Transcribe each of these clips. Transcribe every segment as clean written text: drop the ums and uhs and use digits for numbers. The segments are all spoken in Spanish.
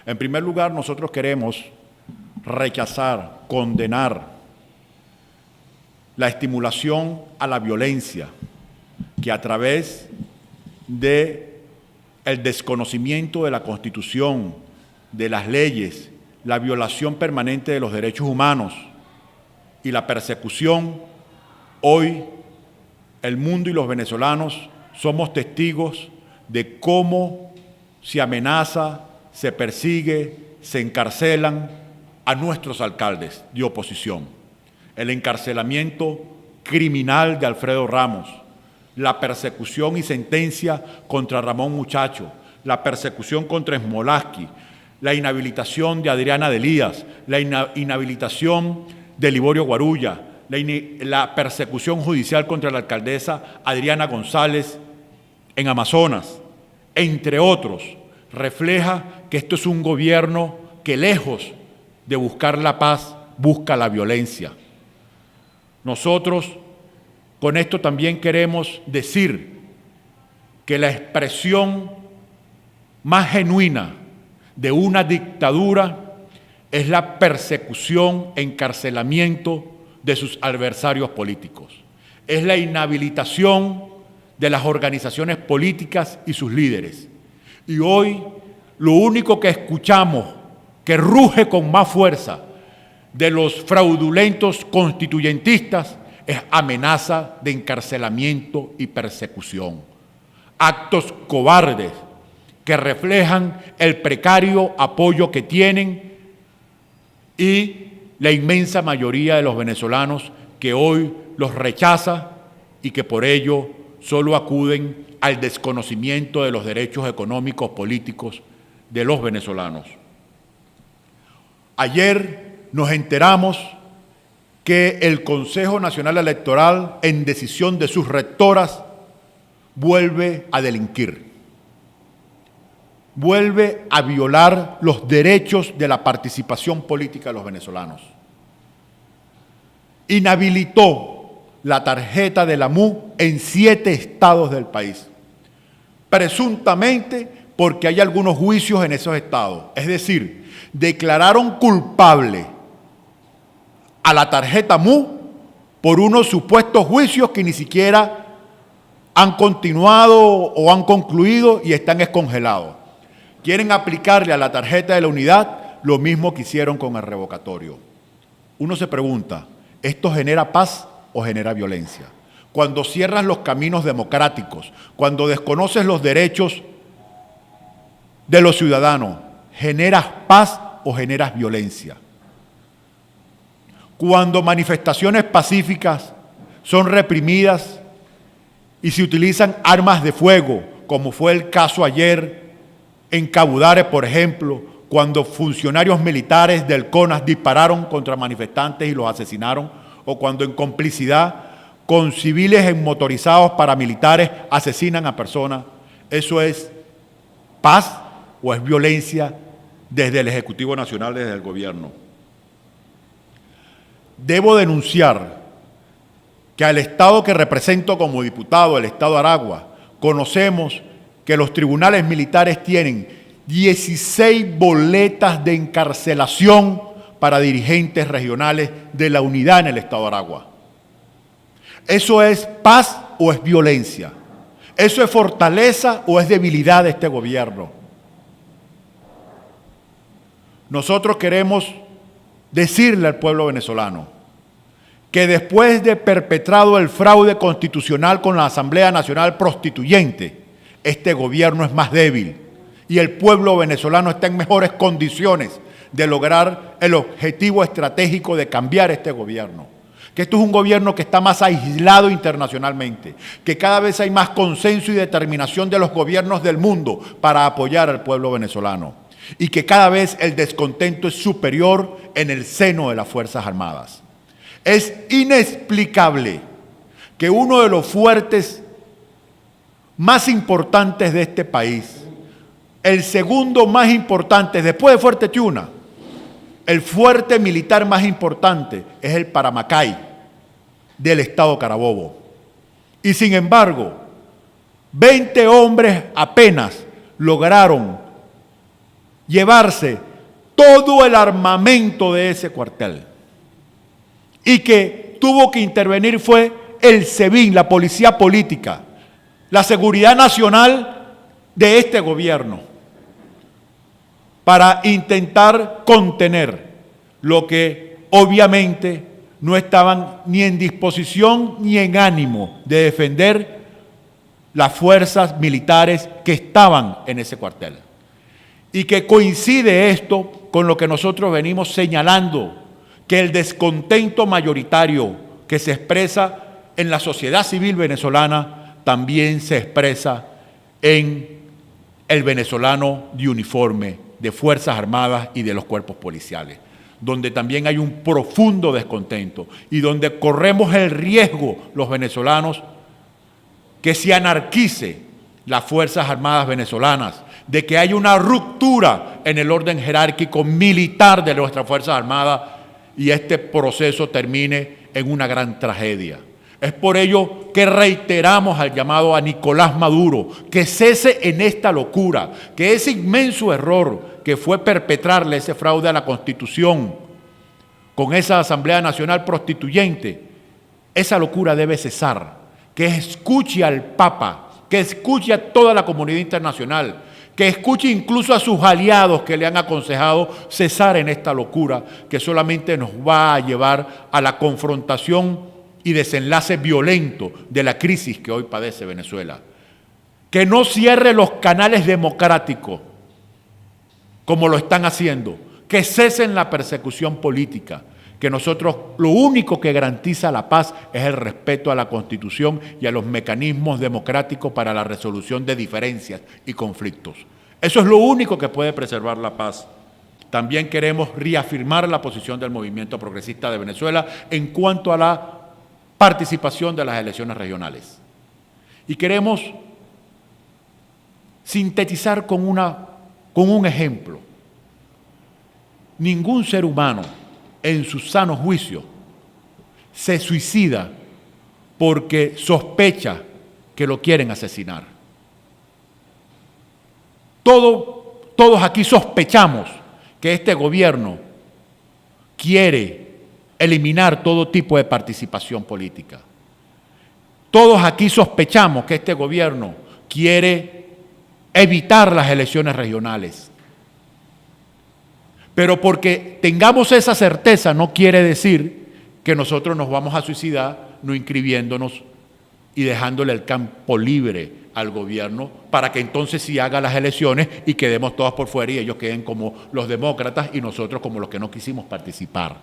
En primer lugar, nosotros queremos rechazar, condenar la estimulación a la violencia que a través de el desconocimiento de la Constitución, de las leyes, la violación permanente de los derechos humanos y la persecución, hoy el mundo y los venezolanos somos testigos de cómo se amenaza, se persigue, se encarcelan a nuestros alcaldes de oposición. El encarcelamiento criminal de Alfredo Ramos, la persecución y sentencia contra Ramón Muchacho, la persecución contra Smolaski, la inhabilitación de Adriana de Elías, la inhabilitación de Liborio Guarulla, la persecución judicial contra la alcaldesa Adriana González en Amazonas, entre otros, refleja que esto es un gobierno que, lejos de buscar la paz, busca la violencia. Nosotros con esto también queremos decir que la expresión más genuina de una dictadura es la persecución, encarcelamiento de sus adversarios políticos. Es la inhabilitación de las organizaciones políticas y sus líderes. Y hoy lo único que escuchamos que ruge con más fuerza de los fraudulentos constituyentistas es amenaza de encarcelamiento y persecución. Actos cobardes que reflejan el precario apoyo que tienen y la inmensa mayoría de los venezolanos que hoy los rechaza y que por ello solo acuden al desconocimiento de los derechos económicos políticos de los venezolanos. Ayer nos enteramos que el Consejo Nacional Electoral, en decisión de sus rectoras, vuelve a delinquir, vuelve a violar los derechos de la participación política de los venezolanos. Inhabilitó la tarjeta de la MU en 7 estados del país, presuntamente porque hay algunos juicios en esos estados. Es decir, declararon culpable a la tarjeta MU por unos supuestos juicios que ni siquiera han continuado o han concluido y están descongelados. Quieren aplicarle a la tarjeta de la unidad lo mismo que hicieron con el revocatorio. Uno se pregunta, ¿esto genera paz o genera violencia? Cuando cierras los caminos democráticos, cuando desconoces los derechos de los ciudadanos, ¿generas paz o generas violencia? Cuando manifestaciones pacíficas son reprimidas y se utilizan armas de fuego, como fue el caso ayer en Cabudare, por ejemplo, cuando funcionarios militares del CONAS dispararon contra manifestantes y los asesinaron, o cuando en complicidad con civiles motorizados paramilitares asesinan a personas, ¿eso es paz o es violencia desde el Ejecutivo Nacional, desde el gobierno? Debo denunciar que al Estado que represento como diputado, el Estado de Aragua, conocemos que los tribunales militares tienen 16 boletas de encarcelación para dirigentes regionales de la unidad en el Estado de Aragua. ¿Eso es paz o es violencia? ¿Eso es fortaleza o es debilidad de este gobierno? Nosotros queremos decirle al pueblo venezolano que después de perpetrado el fraude constitucional con la Asamblea Nacional Prostituyente, este gobierno es más débil y el pueblo venezolano está en mejores condiciones de lograr el objetivo estratégico de cambiar este gobierno. Que esto es un gobierno que está más aislado internacionalmente, que cada vez hay más consenso y determinación de los gobiernos del mundo para apoyar al pueblo venezolano y que cada vez el descontento es superior en el seno de las Fuerzas Armadas. Es inexplicable que uno de los fuertes más importantes de este país, el segundo más importante después de Fuerte Tiuna, el fuerte militar más importante es el Paramacay del estado Carabobo. Y sin embargo, 20 hombres apenas lograron llevarse todo el armamento de ese cuartel. Y que tuvo que intervenir fue el SEBIN, la policía política, la seguridad nacional de este gobierno, para intentar contener lo que obviamente no estaban ni en disposición ni en ánimo de defender las fuerzas militares que estaban en ese cuartel. Y que coincide esto con lo que nosotros venimos señalando, que el descontento mayoritario que se expresa en la sociedad civil venezolana también se expresa en el venezolano de uniforme, de Fuerzas Armadas y de los cuerpos policiales, donde también hay un profundo descontento y donde corremos el riesgo los venezolanos que se anarquice las Fuerzas Armadas venezolanas, de que haya una ruptura en el orden jerárquico militar de nuestras Fuerzas Armadas y este proceso termine en una gran tragedia. Es por ello que reiteramos al llamado a Nicolás Maduro que cese en esta locura, que ese inmenso error que fue perpetrarle ese fraude a la Constitución con esa Asamblea Nacional prostituyente, esa locura debe cesar, que escuche al Papa, que escuche a toda la comunidad internacional, que escuche incluso a sus aliados que le han aconsejado cesar en esta locura que solamente nos va a llevar a la confrontación y desenlace violento de la crisis que hoy padece Venezuela. Que no cierre los canales democráticos como lo están haciendo, que cesen la persecución política, que nosotros lo único que garantiza la paz es el respeto a la Constitución y a los mecanismos democráticos para la resolución de diferencias y conflictos. Eso es lo único que puede preservar la paz. También queremos reafirmar la posición del Movimiento Progresista de Venezuela en cuanto a la participación de las elecciones regionales. Y queremos sintetizar con un ejemplo. Ningún ser humano en su sano juicio se suicida porque sospecha que lo quieren asesinar. Todos aquí sospechamos que este gobierno quiere eliminar todo tipo de participación política. Todos aquí sospechamos que este gobierno quiere evitar las elecciones regionales. Pero porque tengamos esa certeza no quiere decir que nosotros nos vamos a suicidar no inscribiéndonos y dejándole el campo libre al gobierno para que entonces sí haga las elecciones y quedemos todos por fuera y ellos queden como los demócratas y nosotros como los que no quisimos participar.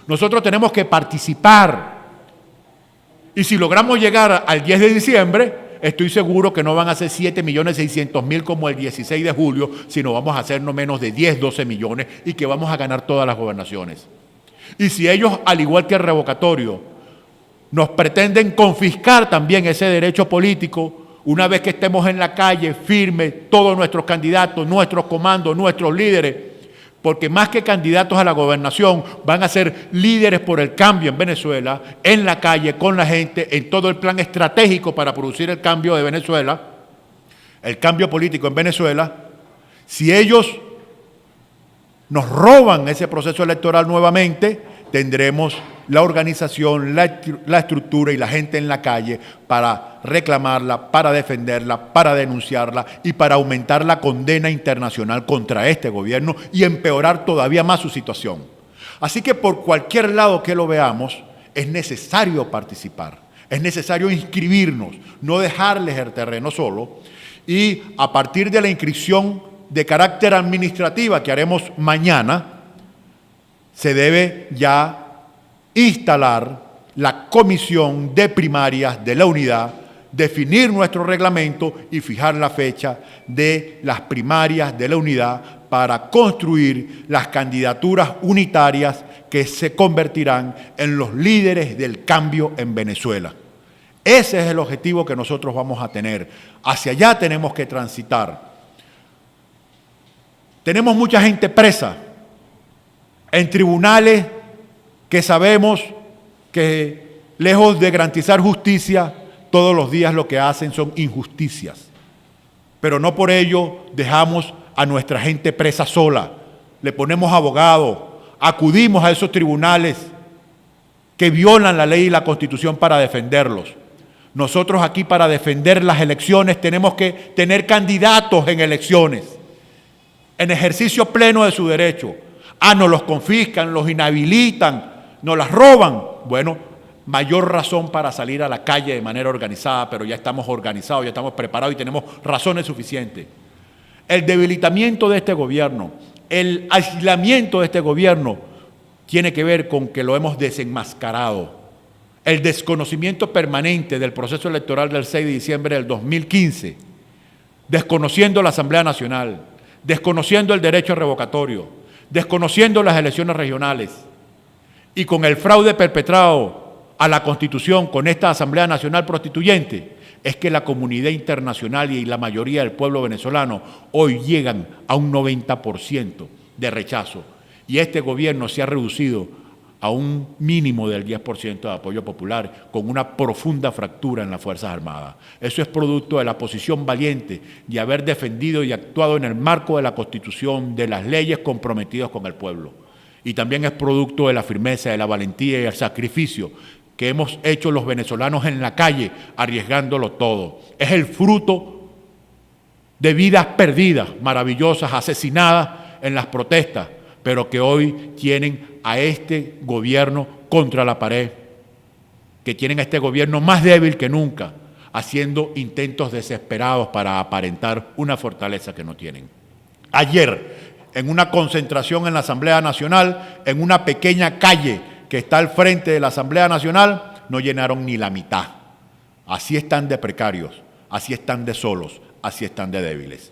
Nosotros tenemos que participar y si logramos llegar al 10 de diciembre, estoy seguro que no van a ser 7.600.000 como el 16 de julio, sino vamos a hacer no menos de 10, 12 millones y que vamos a ganar todas las gobernaciones. Y si ellos, al igual que el revocatorio, nos pretenden confiscar también ese derecho político, una vez que estemos en la calle firmes, todos nuestros candidatos, nuestros comandos, nuestros líderes, porque más que candidatos a la gobernación, van a ser líderes por el cambio en Venezuela, en la calle, con la gente, en todo el plan estratégico para producir el cambio de Venezuela, el cambio político en Venezuela. Si ellos nos roban ese proceso electoral nuevamente, tendremos la organización, la estructura y la gente en la calle para reclamarla, para defenderla, para denunciarla y para aumentar la condena internacional contra este gobierno y empeorar todavía más su situación. Así que por cualquier lado que lo veamos, es necesario participar, es necesario inscribirnos, no dejarles el terreno solo y a partir de la inscripción de carácter administrativa que haremos mañana, se debe ya instalar la comisión de primarias de la unidad, definir nuestro reglamento y fijar la fecha de las primarias de la unidad para construir las candidaturas unitarias que se convertirán en los líderes del cambio en Venezuela. Ese es el objetivo que nosotros vamos a tener. Hacia allá tenemos que transitar. Tenemos mucha gente presa en tribunales que sabemos que lejos de garantizar justicia, todos los días lo que hacen son injusticias. Pero no por ello dejamos a nuestra gente presa sola, le ponemos abogados, acudimos a esos tribunales que violan la ley y la Constitución para defenderlos. Nosotros aquí para defender las elecciones tenemos que tener candidatos en elecciones, en ejercicio pleno de su derecho. Nos los confiscan, los inhabilitan, nos las roban. Bueno, mayor razón para salir a la calle de manera organizada, pero ya estamos organizados, ya estamos preparados y tenemos razones suficientes. El debilitamiento de este gobierno, el aislamiento de este gobierno tiene que ver con que lo hemos desenmascarado. El desconocimiento permanente del proceso electoral del 6 de diciembre del 2015, desconociendo la Asamblea Nacional, desconociendo el derecho revocatorio, desconociendo las elecciones regionales y con el fraude perpetrado a la Constitución con esta Asamblea Nacional prostituyente, es que la comunidad internacional y la mayoría del pueblo venezolano hoy llegan a un 90% de rechazo y este gobierno se ha reducido a un mínimo del 10% de apoyo popular, con una profunda fractura en las Fuerzas Armadas. Eso es producto de la posición valiente de haber defendido y actuado en el marco de la Constitución, de las leyes comprometidas con el pueblo. Y también es producto de la firmeza, de la valentía y el sacrificio que hemos hecho los venezolanos en la calle, arriesgándolo todo. Es el fruto de vidas perdidas, maravillosas, asesinadas en las protestas, pero que hoy tienen a este gobierno contra la pared, que tienen a este gobierno más débil que nunca, haciendo intentos desesperados para aparentar una fortaleza que no tienen. Ayer, en una concentración en la Asamblea Nacional, en una pequeña calle que está al frente de la Asamblea Nacional, no llenaron ni la mitad. Así están de precarios, así están de solos, así están de débiles.